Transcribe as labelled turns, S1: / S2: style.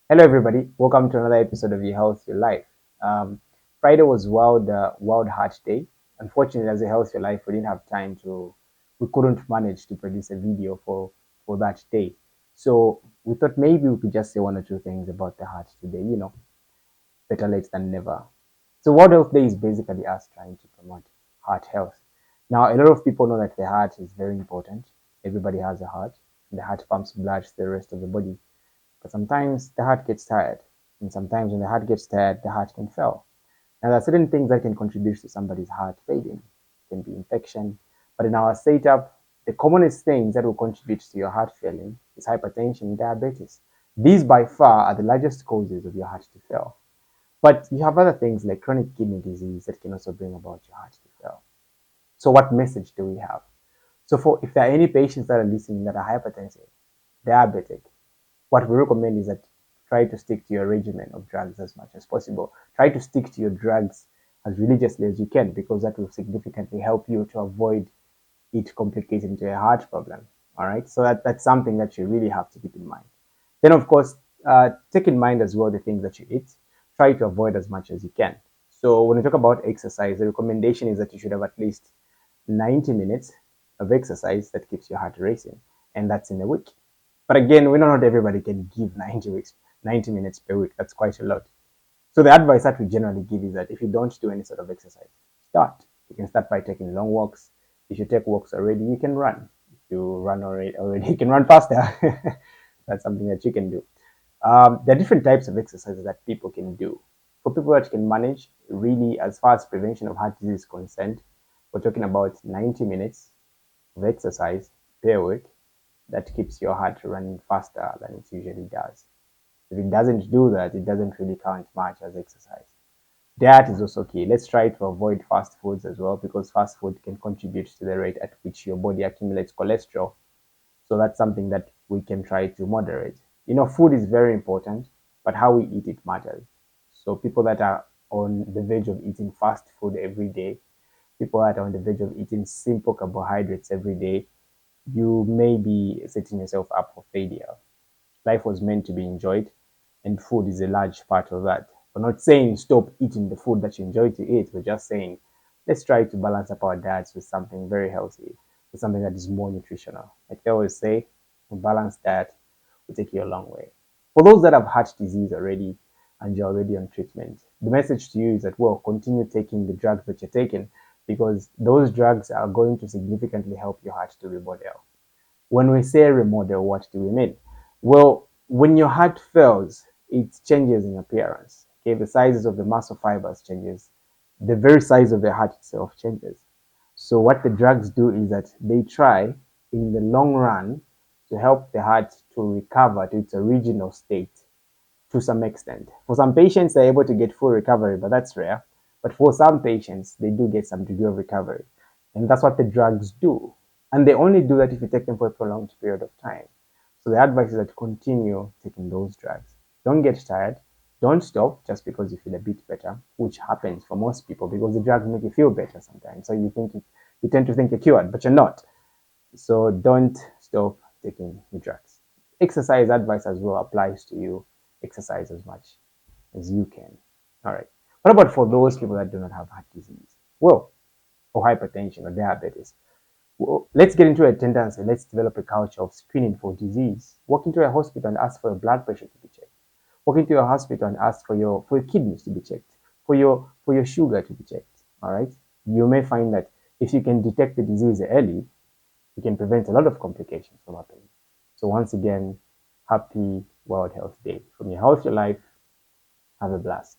S1: Hello, everybody. Welcome to another episode of Your Health, Your Life. Um, Friday was World Heart Day. Unfortunately, as a Health, Your Life, we didn't have time we couldn't manage to produce a video for that day. So we thought maybe we could just say one or two things about the heart today. Better late than never. So World Health Day is basically us trying to promote heart health. Now, a lot of people know that the heart is very important. Everybody has a heart. The heart pumps blood to the rest of the body. But sometimes the heart gets tired. And sometimes when the heart gets tired, the heart can fail. Now, there are certain things that can contribute to somebody's heart failing. It can be infection. But in our setup, the commonest things that will contribute to your heart failing is hypertension and diabetes. These by far are the largest causes of your heart to fail. But you have other things like chronic kidney disease that can also bring about your heart to fail. So what message do we have? So for if there are any patients that are listening that are hypertensive, diabetic, what we recommend is that try to stick to your regimen of drugs as much as possible. Try to stick to your drugs as religiously as you can because that will significantly help you to avoid it complicating into a heart problem. All right, so that's something that you really have to keep in mind. Then, of course, take in mind as well the things that you eat. Try to avoid as much as you can. So, when we talk about exercise, the recommendation is that you should have at least 90 minutes of exercise that keeps your heart racing, and that's in a week. But again, we know not everybody can give 90 minutes per week. That's quite a lot. So the advice that we generally give is that if you don't do any sort of exercise, start. You can start by taking long walks. If you take walks already, you can run. If you run already you can run faster. That's something that you can do. There are different types of exercises that people can do. For people that can manage, really, as far as prevention of heart disease is concerned, we're talking about 90 minutes of exercise per week that keeps your heart running faster than it usually does. If it doesn't do that, it doesn't really count much as exercise. Diet is also key. Let's try to avoid fast foods as well because fast food can contribute to the rate at which your body accumulates cholesterol. So that's something that we can try to moderate. Food is very important, but how we eat it matters. So people that are on the verge of eating fast food every day, people that are on the verge of eating simple carbohydrates every day, you may be setting yourself up for failure. Life was meant to be enjoyed, and food is a large part of that. We're not saying stop eating the food that you enjoy to eat. We're just saying let's try to balance up our diets with something very healthy, with something that is more nutritional. Like they always say, a balanced diet will take you a long way. For those that have heart disease already and you're already on treatment, the message to you is that, well, continue taking the drugs that you're taking because those drugs are going to significantly help your heart to remodel. When we say remodel, what do we mean? Well, when your heart fails, it changes in appearance. Okay, the sizes of the muscle fibers changes. The very size of the heart itself changes. So what the drugs do is that they try in the long run to help the heart to recover to its original state to some extent. For some patients, they're able to get full recovery, but that's rare. But for some patients, they do get some degree of recovery. And that's what the drugs do. And they only do that if you take them for a prolonged period of time. So the advice is that continue taking those drugs. Don't get tired. Don't stop just because you feel a bit better, which happens for most people because the drugs make you feel better sometimes. So you tend to think you're cured, but you're not. So don't stop taking the drugs. Exercise advice as well applies to you. Exercise as much as you can. All right. What about for those people that do not have heart disease? Well, or hypertension or diabetes. Well, let's get into a tendency. Let's develop a culture of screening for disease. Walk into a hospital and ask for your blood pressure to be checked. Walk into a hospital and ask for your kidneys to be checked, for your sugar to be checked. All right. You may find that if you can detect the disease early, you can prevent a lot of complications from happening. So once again, happy World Health Day. From your health, your life, have a blast.